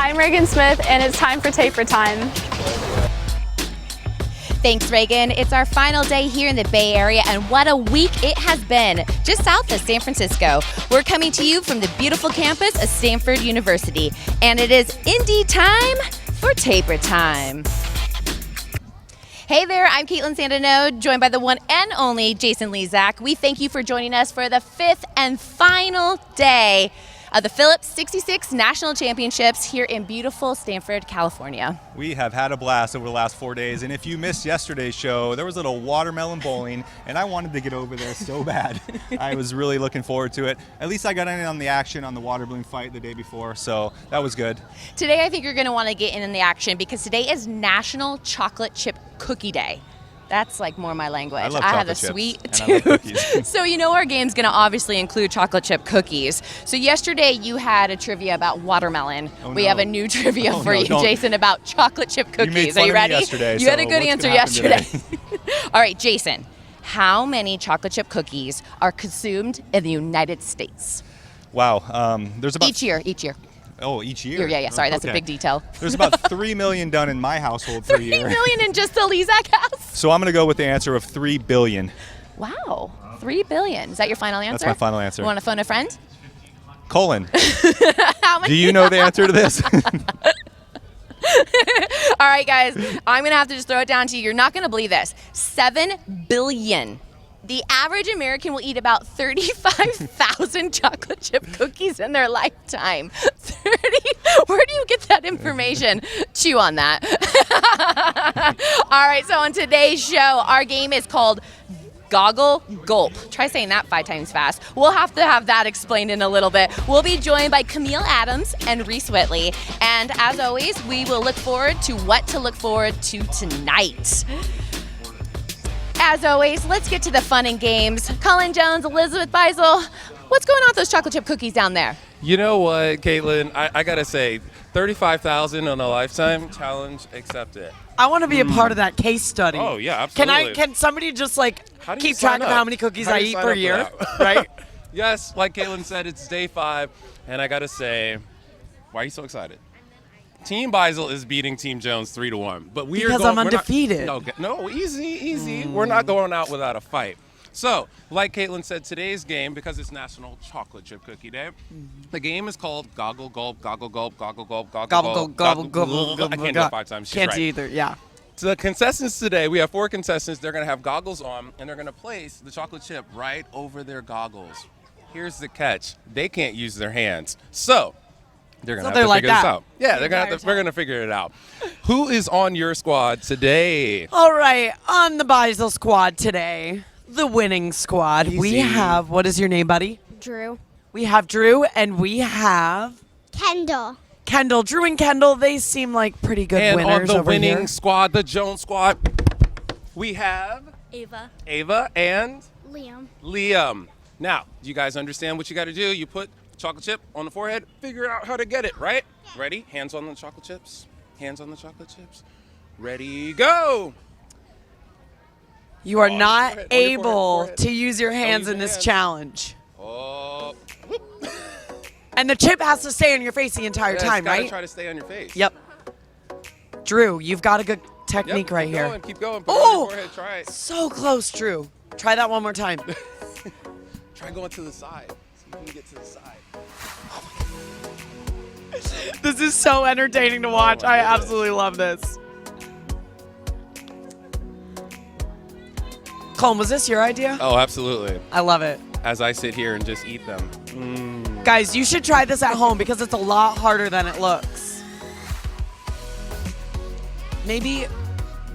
I'm Reagan Smith, and it's time for Taper Time. Thanks, Reagan. It's our final day here in the Bay Area, and what a week it has been, just south of San Francisco. We're coming to you from the beautiful campus of Stanford University, and it is indeed time for Taper Time. Hey there, I'm Kaitlin Sandeno, joined by the one and only Jason Lezak. We thank you for joining us for the fifth and final day of the Phillips 66 National Championships here in beautiful Stanford, California. We have had a blast over the last 4 days, and if you missed yesterday's show, there was a little watermelon bowling, and I wanted to get over there so bad. I was really looking forward to it. At least I got in on the action on the water balloon fight the day before, so that was good. Today I think you're going to want to get in the action because today is National Chocolate Chip Cookie Day. That's like more my language. I love have a chocolate chips, sweet and I love tooth. cookies. So you know our game's going to obviously include chocolate chip cookies. So yesterday you had a trivia about watermelon. We have a new trivia for you, Jason, about chocolate chip cookies. You made fun Are you of me ready? yesterday, You had a so good what's answer gonna happen yesterday. All right, Jason. How many chocolate chip cookies are consumed in the United States? Wow. There's about Each year. Oh, each year? Yeah. Sorry, that's a big detail. There's about 3 million done in my household per year. 3 million in just the Lezak house? So I'm going to go with the answer of 3 billion. Wow, 3 billion. Is that your final answer? That's my final answer. You want to phone a friend? Colin, How many? do you know the answer to this? All right, guys, I'm going to have to just throw it down to you. You're not going to believe this. 7 billion. The average American will eat about 35,000 chocolate chip cookies in their lifetime. 30? Where do you get that information? Chew on that. All right, so on today's show, our game is called Goggle, Gulp. Try saying that 5 times fast. We'll have to have that explained in a little bit. We'll be joined by Cammile Adams and Reese Whitley. And as always, we will look forward to what to look forward to tonight. As always, let's get to the fun and games. Colin Jones, Elizabeth Beisel, what's going on with those chocolate chip cookies down there? You know what, Kaitlin? I got to say, 35,000 on a lifetime challenge accepted. I want to be a part of that case study. Oh, yeah, absolutely. Can somebody just keep sign track of up? how many cookies I eat sign per up for year? that? Right? Yes, like Kaitlin said, it's day 5, and I got to say, why are you so excited? Team Beisel is beating Team Jones 3-1, but Because I'm undefeated. No, easy. We're not going out without a fight. So, like Kaitlin said, today's game, because it's National Chocolate Chip Cookie Day, the game is called Goggle, Gulp, Goggle, Gulp, Goggle, Gulp, Goggle, Gobble, Gulp, gobble, gobble, I can't do it 5 times. She's Can't right. either, yeah. So the contestants today, we have 4 contestants. They're going to have goggles on, and they're going to place the chocolate chip right over their goggles. Here's the catch. They can't use their hands. So they're going to have to figure this out. Yeah, we're going to figure it out. Who is on your squad today? All right, on the Beisel squad today, the winning squad, we have, what is your name, buddy? Drew. We have Drew, and we have Kendall. Kendall. Drew and Kendall, they seem like pretty good And winners on the over winning here. squad, the Jones squad, we have Ava. and Liam. Now, do you guys understand what you got to do? You put chocolate chip on the forehead, figure out how to get it, right? Yeah. Ready? Hands on the chocolate chips. Hands on the chocolate chips. Ready, go! You are On your not forehead, on your able forehead. to use your hands use in your this hands. challenge. Oh. And the chip has to stay on your face the entire time, gotta right? Try to stay on your face. Yep. Drew, you've got a good technique right here. Keep going. Put it on your forehead. Try it. So close, Drew. Try that one more time. Try going to the side. So you can get to the side. This is so entertaining to watch. my I goodness. absolutely love this. Colin, was this your idea? Oh, absolutely. I love it. As I sit here and just eat them. Guys, you should try this at home because it's a lot harder than it looks. Maybe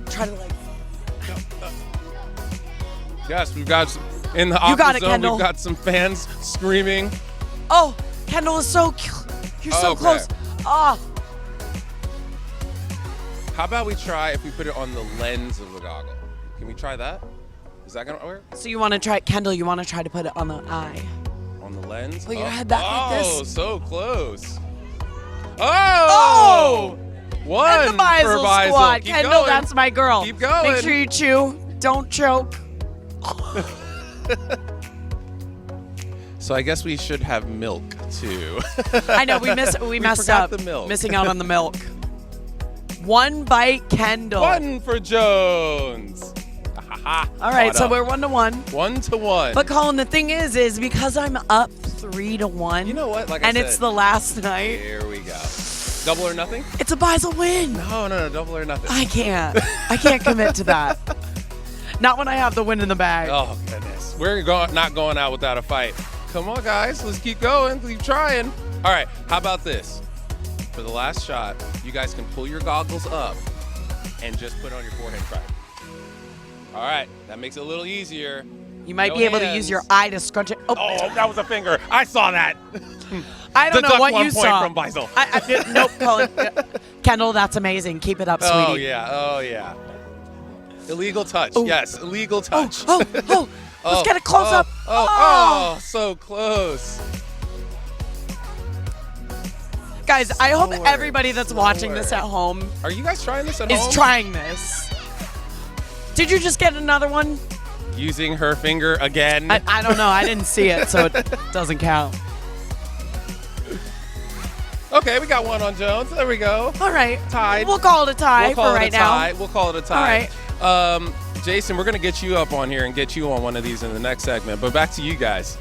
try to Yes, we've got in the You got opposite it, zone, Kendall. we've got some fans screaming. Oh, Kendall is so cute. You're so Okay. close. Oh, How about we try if we put it on the lens of the goggle? Can we try that? Is that gonna work? so you want to try, Kendall, you want to try to put it on the eye. On the lens? Put your head back like this. Oh, so close. Oh! One And the for Beisel Beisel. squad. Keep Kendall, going. that's my girl. Keep going. Make sure you chew. Don't choke. So I guess we should have milk too. I know we messed forgot up. the milk. Missing out on the milk. One bite, Kendall. One for Jones. All right, so we're 1-1. 1-1. But Colin, the thing is because I'm up 3-1. You know what? Like I and said, it's the last night. Here we go. Double or nothing? It's a Beisel win. No, double or nothing. I can't commit to that. Not when I have the win in the bag. Oh goodness, we're not going out without a fight. Come on, guys, let's keep going, keep trying. All right, how about this? For the last shot, you guys can pull your goggles up and just put it on your forehead and try it. All right, that makes it a little easier. You might No be able to hands. use your eye to scrunch it. Oh, that was a finger. I saw that. I don't know Deduct what 1 you point saw. from Beisel. Nope, Colin. Kendall, that's amazing. Keep it up, sweetie. Oh yeah. Illegal touch. Yes, illegal touch. Let's get a close up. Oh, so close. Guys, I hope Slower, everybody that's watching this at slower. home Are you guys trying this at is home? trying this. Did you just get another one? Using her finger again. I don't know. I didn't see it, so it doesn't count. Okay, we got one on Jones. There we go. All right. Tied. We'll call it a tie We'll call for it right a now. tie. We'll call it a tie. All right. Jason, we're going to get you up on here and get you on one of these in the next segment. But back to you guys.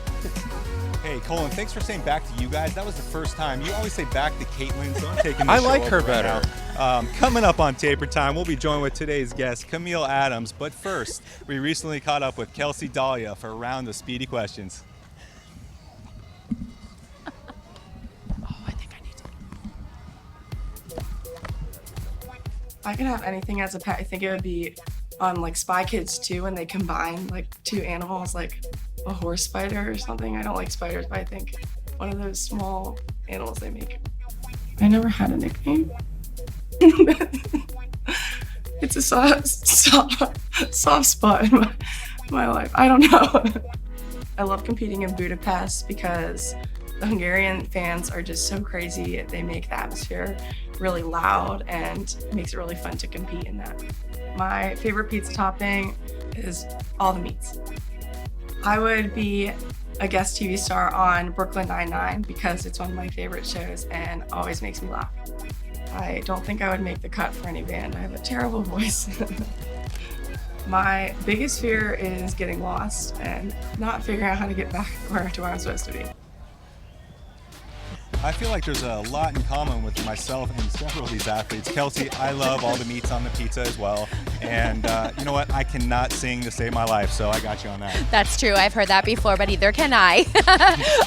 Hey, Colin, thanks for saying back to you guys. That was the first time. You always say back to Kaitlin, so I'm taking the I show like her over right better. now. Coming up on Taper Time, we'll be joined with today's guest, Cammile Adams. But first, we recently caught up with Kelsey Dalia for a round of Speedy Questions. If I could have anything as a pet, I think it would be on like Spy Kids 2 when they combine like two animals, like a horse spider or something. I don't like spiders, but I think one of those small animals they make. I never had a nickname. It's a soft spot in my life. I don't know. I love competing in Budapest because the Hungarian fans are just so crazy. They make the atmosphere really loud and it makes it really fun to compete in that. My favorite pizza topping is all the meats. I would be a guest TV star on Brooklyn Nine-Nine because it's one of my favorite shows and always makes me laugh. I don't think I would make the cut for any band. I have a terrible voice. My biggest fear is getting lost and not figuring out how to get back to where I'm supposed to be. I feel like there's a lot in common with myself and several of these athletes. Kelsey, I love all the meats on the pizza as well. And you know what? I cannot sing to save my life, so I got you on that. That's true. I've heard that before, but either can I.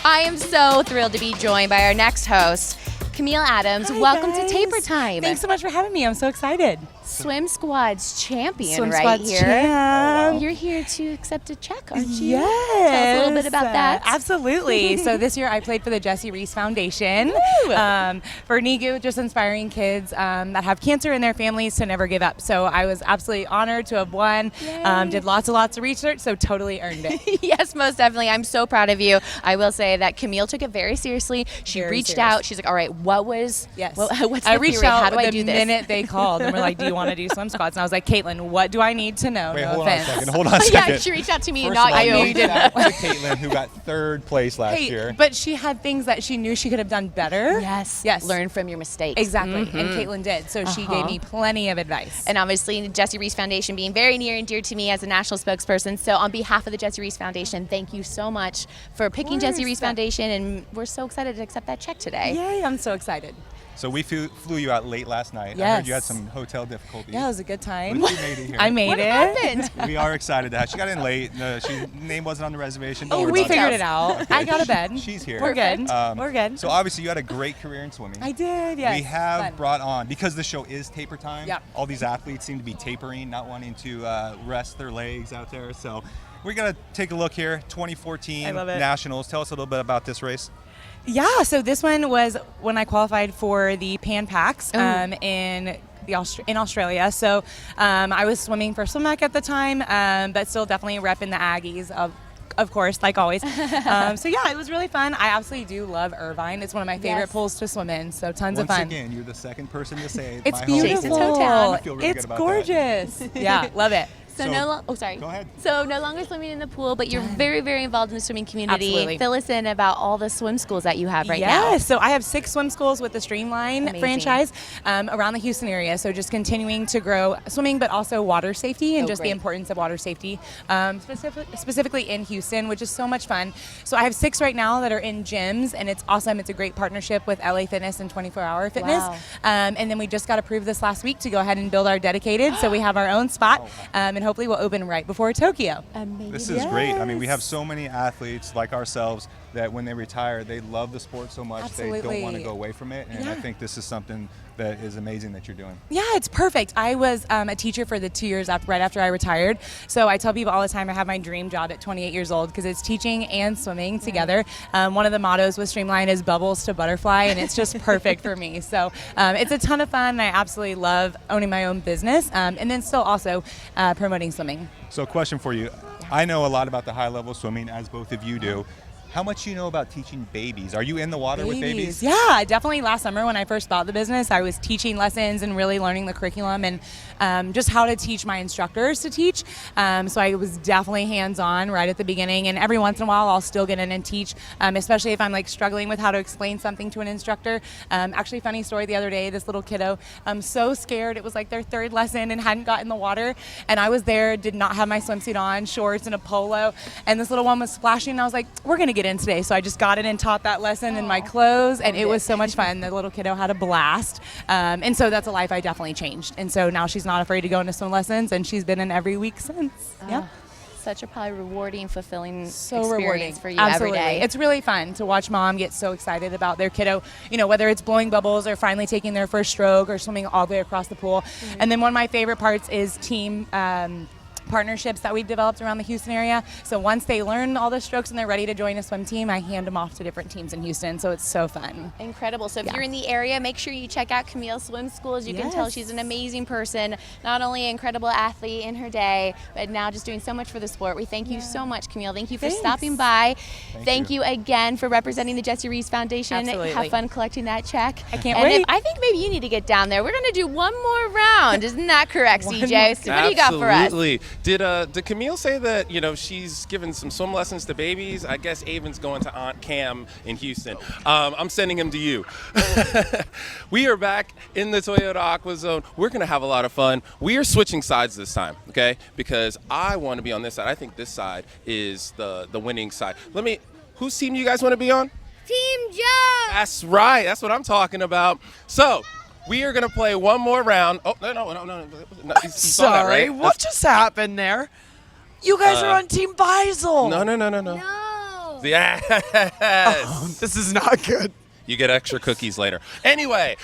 I am so thrilled to be joined by our next host, Cammile Adams. Hi, Welcome guys. to Taper Time. Thanks so much for having me. I'm so excited. Swim Squad's champion Swim right Squad's here. champ. You're here to accept a check, aren't you? Yes. Tell us a little bit about that. Absolutely. So this year I played for the Jessie Reese Foundation for NIGU, just inspiring kids that have cancer in their families to never give up. So I was absolutely honored to have won. Did lots of research, so totally earned it. Yes, most definitely. I'm so proud of you. I will say that Cammile took it very seriously. She Very reached serious. out. She's like, all right, what's the I reached theory? out How do I the do this? minute they called and were like, do you want to do swim squats? And I was like, Kaitlin, what do I need to know? Wait, no hold on a offense. second. Hold on a second. Yeah, she reached out to me, First not of all, you. I knew you didn't. shout out to Kaitlin, who got third place last year. But she had things that she knew she could have done better. Yes. Yes. Learn from your mistakes. Exactly. And Kaitlin did. So she gave me plenty of advice. And obviously, Jessie Reese Foundation being very near and dear to me as a national spokesperson. So on behalf of the Jessie Reese Foundation, thank you so much for picking Jessie Reese Foundation. And we're so excited to accept that check today. Yay, I'm so excited. So we flew you out late last night. I Yes. heard you had some hotel difficulties. Yeah, it was a good time. But you made it here. I made What it. happened? We are excited to have. She got in late. Name wasn't on the reservation. Don't Oh, worry we about figured that. it out. Okay. I got a bed. She's here. We're good. We're good. So obviously you had a great career in swimming. I did, yes. We have Fun. brought on, because the show is taper time, Yep. all these athletes seem to be tapering, not wanting to rest their legs out there. So we're going to take a look here. 2014 I love it. Nationals. Tell us a little bit about this race. Yeah, so this one was when I qualified for the Pan Pacs in Australia. So I was swimming for SwimMec at the time, but still definitely repping the Aggies of course, like always. So yeah, it was really fun. I absolutely do love Irvine. It's one of my favorite pools to swim in. So tons of Once fun. again, you're the second person to say It's my beautiful. Jason's hometown. I feel really It's good about gorgeous. Yeah, love it. Sorry. Go ahead. So no longer swimming in the pool, but you're very, very involved in the swimming community. Absolutely. Fill us in about all the swim schools that you have right now. Yes, so I have 6 swim schools with the Streamline Amazing. franchise around the Houston area. So just continuing to grow swimming, but also water safety and just great. the importance of water safety, specifically in Houston, which is so much fun. So I have 6 right now that are in gyms, and it's awesome. It's a great partnership with LA Fitness and 24-Hour Fitness. Wow. And then we just got approved this last week to go ahead and build our dedicated. So we have our own spot, and hopefully we'll open right before Tokyo. Amazing. This is great. I mean, we have so many athletes like ourselves that when they retire, they love the sport so much they don't Absolutely. want to go away from it. And I think this is something that is amazing that you're doing. Yeah, it's perfect. I was a teacher for the 2 years right after I retired. So I tell people all the time I have my dream job at 28 years old because it's teaching and swimming together. One of the mottos with Streamline is bubbles to butterfly, and it's just perfect for me. So it's a ton of fun, and I absolutely love owning my own business and then still also promoting swimming. So question for you. I know a lot about the high level swimming, as both of you do. How much do you know about teaching babies? Are you in the water with babies? Yeah, definitely. Last summer when I first bought the business, I was teaching lessons and really learning the curriculum and just how to teach my instructors to teach. So I was definitely hands-on right at the beginning, and every once in a while I'll still get in and teach, especially if I'm like struggling with how to explain something to an instructor. Actually, funny story, the other day, this little kiddo, so scared. It was like their 3rd lesson and hadn't got in the water, and I was there, did not have my swimsuit on, shorts and a polo, and this little one was splashing, and I was like, we're gonna get in today. So I just got in and taught that lesson in my clothes, and it was so much fun. The little kiddo had a blast. And so that's a life I definitely changed. And so now she's not afraid to go into swim lessons, and she's been in every week since. Yeah. Such a probably rewarding, fulfilling So experience rewarding for you Absolutely. every day. It's really fun to watch mom get so excited about their kiddo, whether it's blowing bubbles or finally taking their first stroke or swimming all the way across the pool. And then one of my favorite parts is team partnerships that we've developed around the Houston area. So once they learn all the strokes and they're ready to join a swim team, I hand them off to different teams in Houston. So it's so fun. Incredible. So if you're in the area, make sure you check out Cammile Swim School. As you can tell, she's an amazing person, not only an incredible athlete in her day, but now just doing so much for the sport. We thank you so much, Cammile. Thank you for stopping by. Thank you again for representing the Jesse Reeves Foundation. Absolutely. Have fun collecting that check. I can't wait. I think maybe you need to get down there. We're going to do one more round. Isn't that correct, CJ? So what do you got for us? Absolutely. Did Cammile say that she's given some swim lessons to babies? I guess Avon's going to Aunt Cam in Houston. I'm sending him to you. We are back in the Toyota Aqua Zone. We're going to have a lot of fun. We are switching sides this time, okay? Because I want to be on this side. I think this side is the winning side. Whose team do you guys want to be on? Team Joe. That's right. That's what I'm talking about. So we are going to play one more round. Oh, no. You saw that, Sorry, right? what just happened there? You guys are on Team Beisel. No. No. Yes. This is not good. You get extra cookies later. Anyway,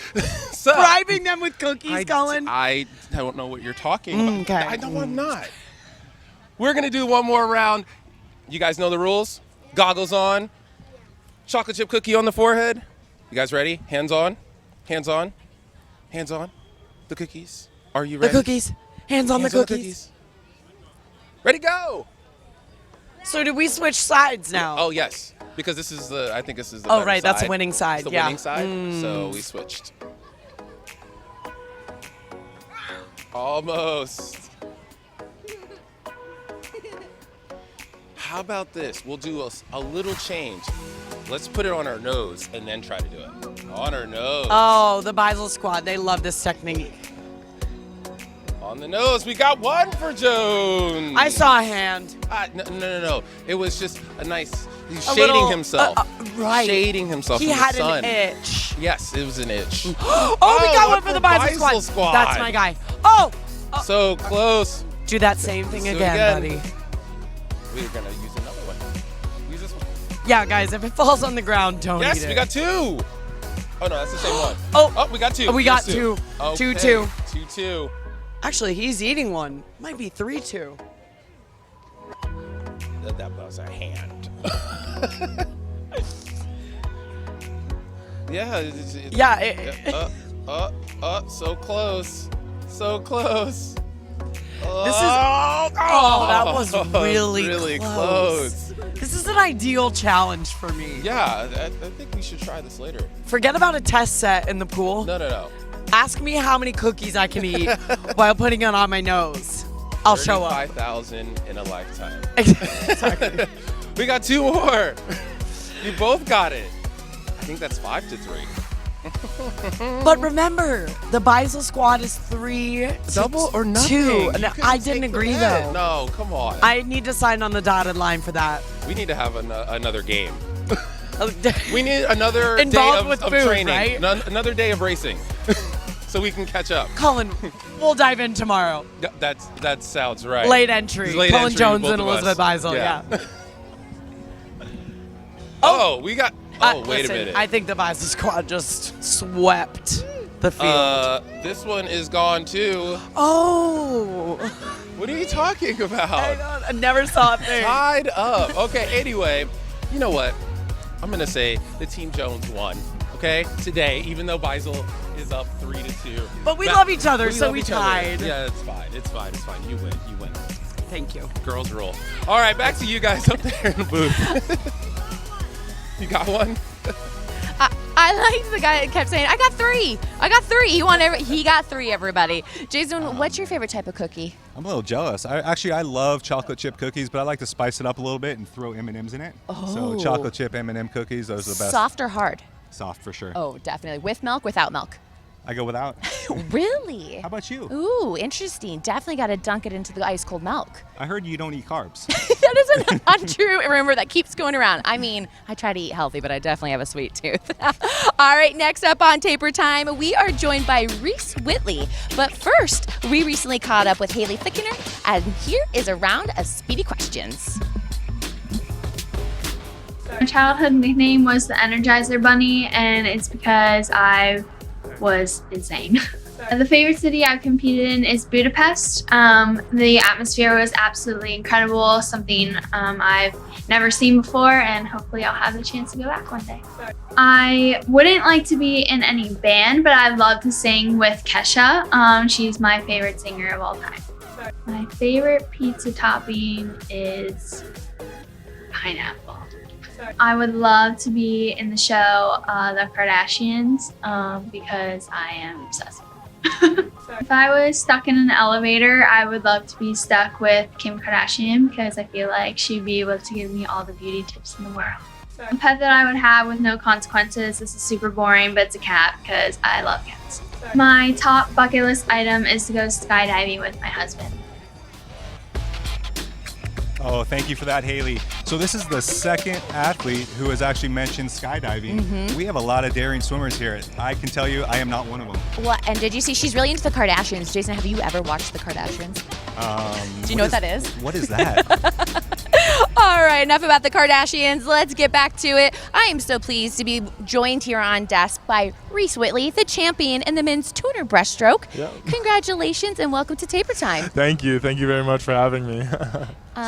so Bribing them with cookies, Colin. I don't know what you're talking about. Okay. I know I'm not. We're going to do one more round. You guys know the rules. Goggles on. Chocolate chip cookie on the forehead. You guys ready? Hands on. Hands on. Hands on. The cookies. Are you The ready? cookies. Hands on the Hands cookies. Ready, go. So did we switch sides now? Oh, yes. Because I think this is the Oh, better right, that's side. a winning side, It's the yeah. winning side, so we switched. Almost. How about this? We'll do a little change. Let's put it on our nose and then try to do it. On our nose. Oh, the Beisel squad. They love this technique. On the nose. We got one for Jones. I saw a hand. No. It was just a nice. He's A shading little- himself. Right. Shading himself He from had the sun. an itch. Yes, it was an itch. Oh, we got one one for the Beisel squad. That's my guy. Oh, So close. do that same thing Do it again, again. buddy. We're gonna use another one. Use this one. Yeah, guys, if it falls on the ground, don't eat Yes, it. we got two. Oh no, that's the same one. Oh. we got two. We There's got two. Okay. 2-2. 2-2. Actually, he's eating one. Might be 3-2. That was a hand. Yeah. Yeah. So close. So close. This is. Oh, that was really close. This is an ideal challenge for me. Yeah, I think we should try this later. Forget about a test set in the pool. No. Ask me how many cookies I can eat while putting it on my nose. I'll show up. 35,000 in a lifetime. Exactly. We got 2 more. You both got it. I think that's 5-3. But remember, the Beisel squad is 3 Double or nothing. 2. You No, couldn't I take didn't the agree, hit. though. No, come on. I need to sign on the dotted line for that. We need to have another game. We need another Involved day with of food, training. right? Another day of racing. So we can catch up. Colin, we'll dive in tomorrow. That sounds right. Late entry. Late Colin entry, Jones both and of us. Elizabeth Beisel, yeah. We got. Wait Listen, a minute. I think the Beisel squad just swept the field. This one is gone too. Oh. What are you talking about? I never saw it there. Tied up. Okay, anyway, you know what? I'm going to say the Team Jones won, okay? Today, even though Beisel is up 3-2. But we love each other, so love we each other. tied. Yeah, it's fine. It's fine. You win. Thank you. Girls rule. All right, back to you guys up there in the booth. You got one? I liked the guy that kept saying, I got 3. He got 3, everybody. Jason, what's your favorite type of cookie? I'm a little jealous. I love chocolate chip cookies, but I like to spice it up a little bit and throw M&Ms in it. So chocolate chip M&M cookies, those are the best. Soft or hard? Soft for sure. Oh, definitely. With milk, without milk? I go without. Really? How about you? Ooh, interesting. Definitely got to dunk it into the ice cold milk. I heard you don't eat carbs. That is an untrue rumor that keeps going around. I mean, I try to eat healthy, but I definitely have a sweet tooth. All right, next up on Taper Time, we are joined by Reese Whitley. But first, we recently caught up with Haley Thickener, and here is a round of Speedy Questions. My childhood nickname was the Energizer Bunny, and it's because I was insane. The favorite city I've competed in is Budapest. The atmosphere was absolutely incredible, something I've never seen before, and hopefully I'll have the chance to go back one day. I wouldn't like to be in any band, but I'd love to sing with Kesha. She's my favorite singer of all time. My favorite pizza topping is pineapple. I would love to be in the show The Kardashians because I am obsessed with them. If I was stuck in an elevator, I would love to be stuck with Kim Kardashian because I feel like she'd be able to give me all the beauty tips in the world. A pet that I would have with no consequences, this is super boring, but it's a cat because I love cats. My top bucket list item is to go skydiving with my husband. Oh, thank you for that, Haley. So this is the second athlete who has actually mentioned skydiving. We have a lot of daring swimmers here. I can tell you, I am not one of them. What? And did you see? She's really into the Kardashians. Jason, have you ever watched the Kardashians? Do you know what that is? What is that? All right, enough about the Kardashians. Let's get back to it. I am so pleased to be joined here on desk by Reese Whitley, the champion in the men's 200 breaststroke. Yep. Congratulations and welcome to Taper Time. Thank you very much for having me.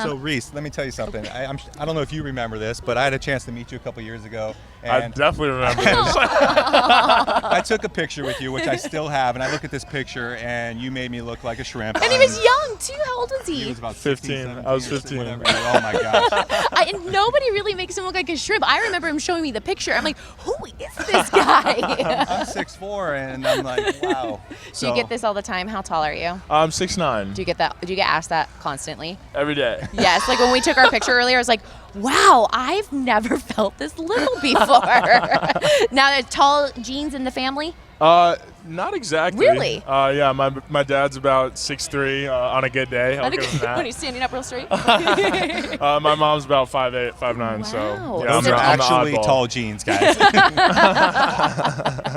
So Reese, let me tell you something. I don't know if you remember this, but I had a chance to meet you a couple years ago. I And definitely remember this. I took a picture with you, which I still have, and I look at this picture, and you made me look like a shrimp. And he was young too. How old was He he? was about 15. 17, I was 17, 15. whatever. Oh my gosh. And nobody really makes him look like a shrimp. I remember him showing me the picture. I'm like, who is this guy? I'm 6'4", and I'm like, wow. Do you get this all the time? How tall are you? I'm 6'9". Do you get that? Do you get asked that constantly? Every day. Yes. Like when we took our picture earlier, I was like, wow, I've never felt this little before. Now there's tall genes in the family? Not exactly. Really? Yeah, my dad's about 6'3" on a good day. I'll give him when that. he's standing up real straight. My mom's about 5'8", 5'9", Wow. so yeah, Those I'm are I'm the actually oddball. tall jeans, guys.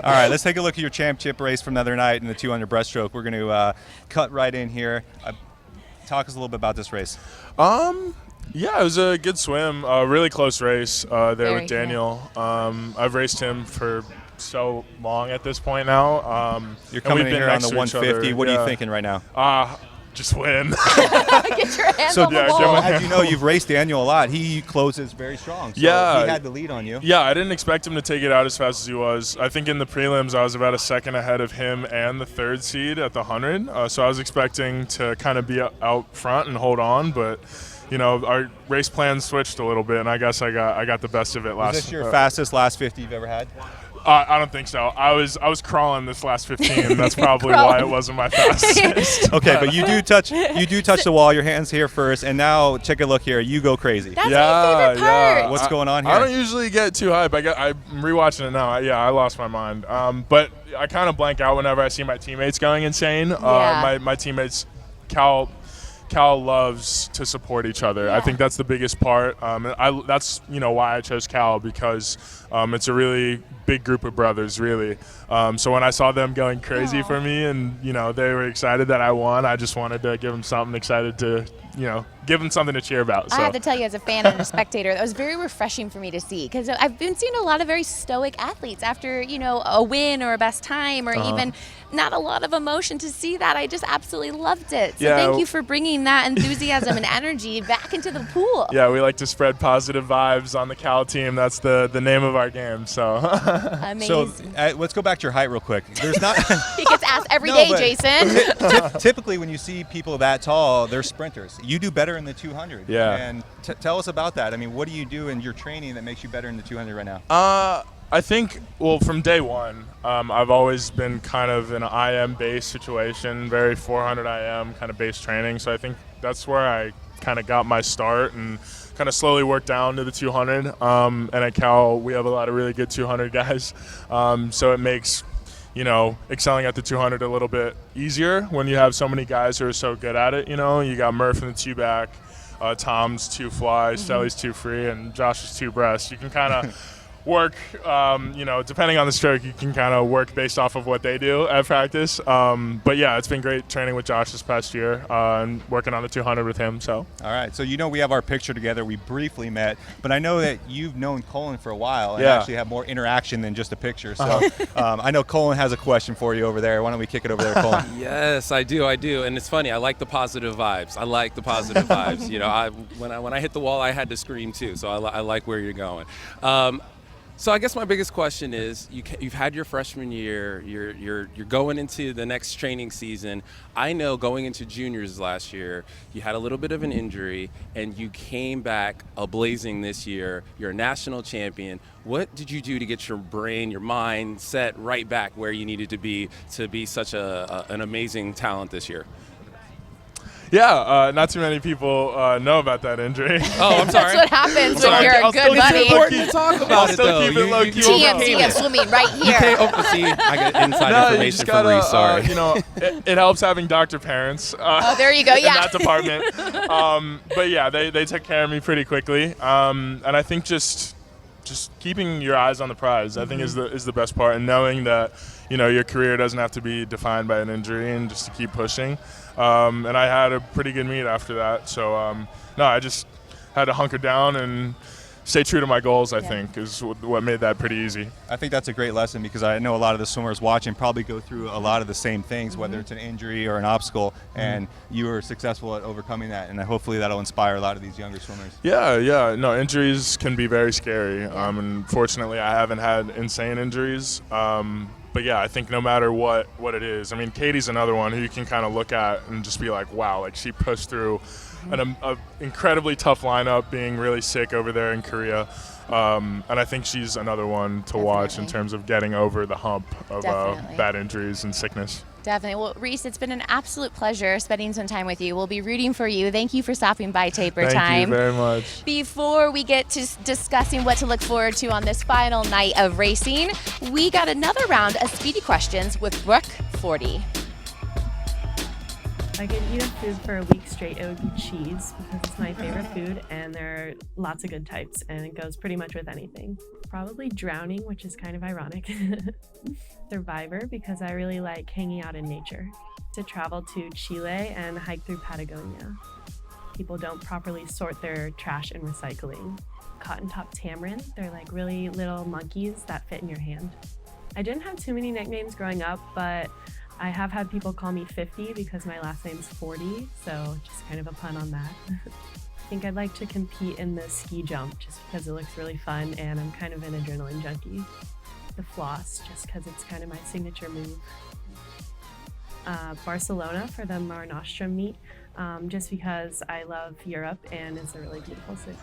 All right, let's take a look at your championship race from the other night in the 200 breaststroke. We're going to cut right in here. Talk us a little bit about this race. Yeah, it was a good swim. Really close race there Very, with Daniel. I've raced him for so long at this point now. You're and coming we've in been here on next the to each 150. other. What are you Yeah. thinking right now? Just win. Get your hands So, on the yeah, wall. as you know, you've raced Daniel a lot. He closes very strong. So Yeah. he had the lead on you. Yeah, I didn't expect him to take it out as fast as he was. I think in the prelims, I was about a second ahead of him and the third seed at the 100. So I was expecting to kind of be out front and hold on, but you know, our race plan switched a little bit, and I guess I got the best of it last. Was this your fastest last 50 you've ever had? I don't think so. I was crawling this last 15. That's probably why it wasn't my fastest. Okay, but you do touch the wall. Your hands here first, and now take a look here. You go crazy. That's my favorite part. What's going on here? I don't usually get too hype. I'm rewatching it now. I lost my mind. But I kind of blank out whenever I see my teammates going insane. My teammates, Cal loves to support each other. Yeah. I think that's the biggest part. That's why I chose Cal, because it's a really big group of brothers, really. So when I saw them going crazy for me, and they were excited that I won, I just wanted to give them something excited to give them something to cheer about. So. I have to tell you, as a fan and a spectator, that was very refreshing for me to see, because I've been seeing a lot of very stoic athletes after a win or a best time, or even not a lot of emotion. To see that, I just absolutely loved it. So thank you for bringing that enthusiasm and energy back into the pool. Yeah, we like to spread positive vibes on the Cal team. That's the name of our game. So. Amazing. So let's go back to your height real quick. There's not. He gets asked every day, Jason. Typically, when you see people that tall, they're sprinters. You do better in the 200. Yeah. And tell us about that. I mean, what do you do in your training that makes you better in the 200 right now? I think, from day one, I've always been kind of in an IM-based situation, very 400 IM kind of base training. So I think that's where I kind of got my start and kind of slowly worked down to the 200. And at Cal, we have a lot of really good 200 guys. So it makes excelling at the 200 a little bit easier when you have so many guys who are so good at it. You got Murph in the 2-back, Tom's 2 fly, Stelly's 2 free, and Josh's 2 breast. You can kind of work, depending on the stroke, you can kind of work based off of what they do at practice. But yeah, it's been great training with Josh this past year and working on the 200 with him. So. All right. So we have our picture together. We briefly met, but I know that you've known Colin for a while and actually have more interaction than just a picture. So I know Colin has a question for you over there. Why don't we kick it over there, Colin? Yes, I do. And it's funny. I like the positive vibes. When I hit the wall, I had to scream too. So I like where you're going. So I guess my biggest question is, you've had your freshman year, you're going into the next training season. I know going into juniors last year, you had a little bit of an injury, and you came back ablazing this year. You're a national champion. What did you do to get your brain, your mind set right back where you needed to be such an amazing talent this year? Yeah, not too many people know about that injury. Oh, I'm sorry. That's what happens when you're a good buddy. It's important to talk about it, though. Keep it low key. TMZ of swimming right here. See, I got inside information from Reese. Sorry. It helps having doctor parents. There you go. In that department. But yeah, they took care of me pretty quickly. And I think just keeping your eyes on the prize, I think is the best part, and knowing that your career doesn't have to be defined by an injury, and just to keep pushing. And I had a pretty good meet after that. So, I just had to hunker down and stay true to my goals, I think, is what made that pretty easy. I think that's a great lesson, because I know a lot of the swimmers watching probably go through a lot of the same things, whether it's an injury or an obstacle, and you were successful at overcoming that, and hopefully that'll inspire a lot of these younger swimmers. Yeah. No, injuries can be very scary. And fortunately, I haven't had insane injuries. But yeah, I think no matter what it is, I mean, Katie's another one who you can kind of look at and just be like, wow, like she pushed through an incredibly tough lineup, being really sick over there in Korea. And I think she's another one to watch in terms of getting over the hump of bad injuries and sickness. Definitely. Well, Reese, it's been an absolute pleasure spending some time with you. We'll be rooting for you. Thank you for stopping by Taper Time. Thank you very much. Before we get to discussing what to look forward to on this final night of racing, we got another round of Speedy Questions with Brooke 40. If I could eat a food for a week straight, it would be cheese, because it's my favorite food, and there are lots of good types, and it goes pretty much with anything. Probably drowning, which is kind of ironic. Survivor, because I really like hanging out in nature. To travel to Chile and hike through Patagonia. People don't properly sort their trash and recycling. Cotton top tamarin, they're like really little monkeys that fit in your hand. I didn't have too many nicknames growing up, but I have had people call me 50 because my last name's 40, so just kind of a pun on that. I think I'd like to compete in the ski jump just because it looks really fun, and I'm kind of an adrenaline junkie. The floss, just because it's kind of my signature move. Barcelona for the Mare Nostrum meet, just because I love Europe and it's a really beautiful city.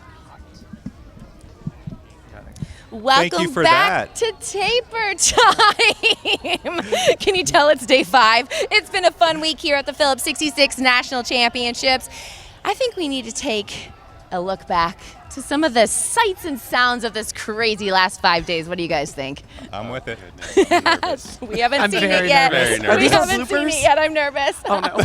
Welcome you for back that. to Taper Time. Can you tell it's day 5? It's been a fun week here at the Phillips 66 National Championships. I think we need to take a look back to some of the sights and sounds of this crazy last 5 days. What do you guys think? I'm with it. We haven't I'm seen very it yet. nervous. Very Are We these all haven't seen bloopers? it yet. I'm nervous. Oh no.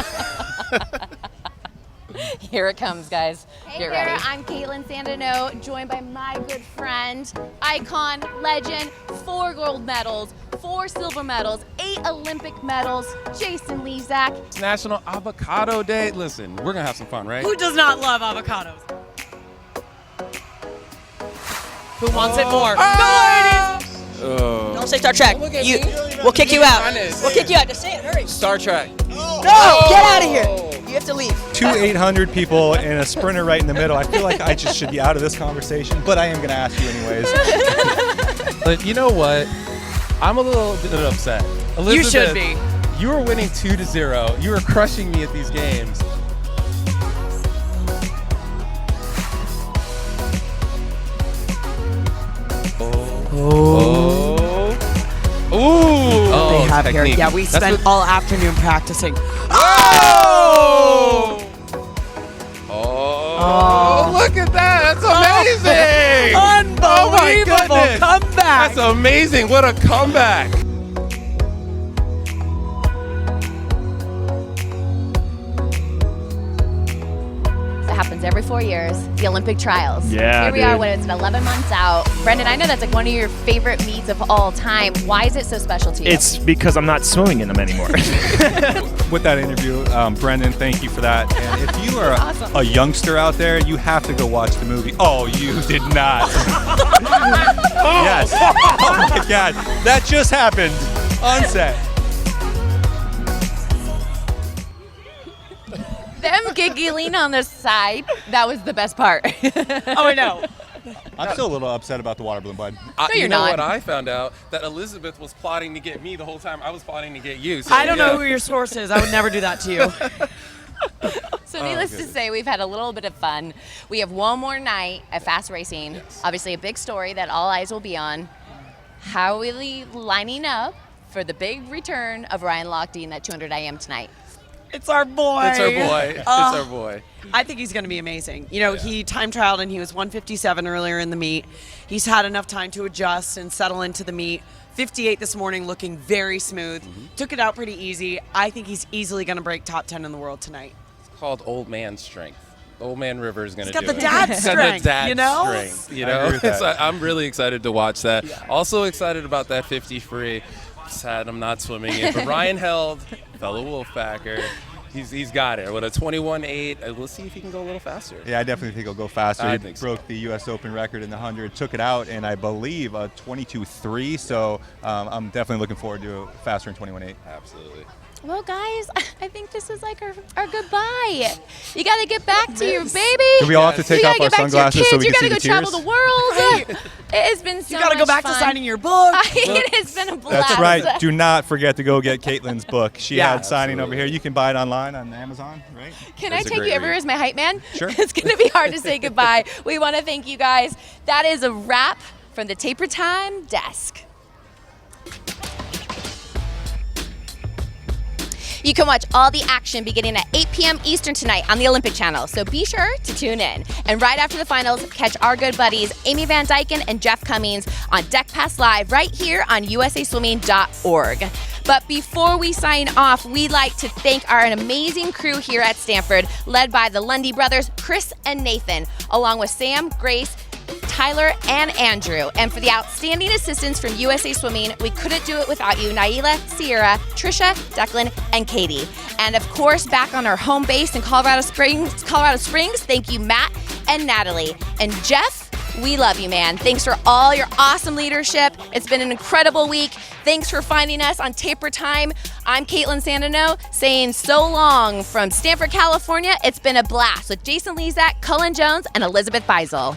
Here it comes, guys. Hey Get there, ready. I'm Caitlin Sandeno, joined by my good friend, icon, legend, 4 gold medals, 4 silver medals, 8 Olympic medals, Jason Lezak. It's National Avocado Day. Listen, we're going to have some fun, right? Who does not love avocados? Who wants it more? Oh. Don't say Star Trek. Look at You, me. we'll kick you out. Honest. We'll kick you out. Just say it. Hurry. Star Trek. No, get out of here. You have to leave. 2 800 people and a sprinter right in the middle. I feel like I just should be out of this conversation, but I am going to ask you anyways. But you know what? I'm a little bit upset. You should Elizabeth, be. You were winning 2-0. You were crushing me at these games. Oh, They have here. technique. Yeah, we That's spent what- all afternoon practicing. Oh! Oh! Look at that! That's amazing! Unbelievable Oh my goodness! comeback. That's amazing! What a comeback! It happens every 4 years, the Olympic trials. Yeah, Here we are dude. when it's 11 months out. Brendan, I know that's like one of your favorite meets of all time. Why is it so special to you? It's because I'm not swimming in them anymore. With that interview, Brendan, thank you for that. And if you are Awesome. a youngster out there, you have to go watch the movie. Oh, you did not. Yes. Oh my God, that just happened on set. Them giggling on the side, that was the best part. Oh, I know. I'm still a little upset about the water balloon, bud. you're you know not. what I found out? That Elizabeth was plotting to get me the whole time. I was plotting to get you. So, I don't know yeah. who your source is. I would never do that to you. So needless to say, we've had a little bit of fun. We have one more night at fast racing. Obviously a big story that all eyes will be on. How are we lining up for the big return of Ryan Lochte at 200 IM tonight? It's our boy. It's our boy. It's our boy. I think he's going to be amazing. You know, he time trialed and he was 157 earlier in the meet. He's had enough time to adjust and settle into the meet. 58 this morning, looking very smooth. Took it out pretty easy. I think he's easily going to break top 10 in the world tonight. It's called old man strength. Old man River is going to He's do got it. the dad He's got strength, the dad you know? strength, you I know? agree with that. So I'm really excited to watch that. Also excited about that 50 free. Sad I'm not swimming it. But Ryan Held, fellow Wolfpacker, he's got it. With a 21.8, we'll see if he can go a little faster. Yeah, I definitely think he'll go faster. I He think so. broke the U.S. Open record in the 100, took it out, and I believe a 22.3. So I'm definitely looking forward to a faster in 21.8. Absolutely. Well, guys, I think this is like our goodbye. You got to get back to your baby. Do we all have to take you off gotta our get back sunglasses to your so kids. we can You see gotta the go tears? travel the world. It has been so You got to go much back fun. to signing your book. It has been a blast. That's right. Do not forget to go get Caitlin's book. She Yeah. had signing over Absolutely. here. You can buy it online on Amazon, right? Can That's I a take great you everywhere read. as my hype man? Sure. It's going to be hard to say goodbye. We want to thank you guys. That is a wrap from the Taper Time desk. You can watch all the action beginning at 8 p.m. Eastern tonight on the Olympic Channel, so be sure to tune in. And right after the finals, catch our good buddies Amy Van Dyken and Jeff Cummings on Deck Pass Live right here on usaswimming.org. But before we sign off, we'd like to thank our amazing crew here at Stanford, led by the Lundy brothers, Chris and Nathan, along with Sam, Grace, Tyler, and Andrew. And for the outstanding assistance from USA Swimming, we couldn't do it without you, Naila, Sierra, Trisha, Declan, and Katie. And of course, back on our home base in Colorado Springs, thank you, Matt and Natalie. And Jeff, we love you, man. Thanks for all your awesome leadership. It's been an incredible week. Thanks for finding us on Taper Time. I'm Caitlin Sandeno saying so long from Stanford, California. It's been a blast with Jason Lezak, Cullen Jones, and Elizabeth Beisel.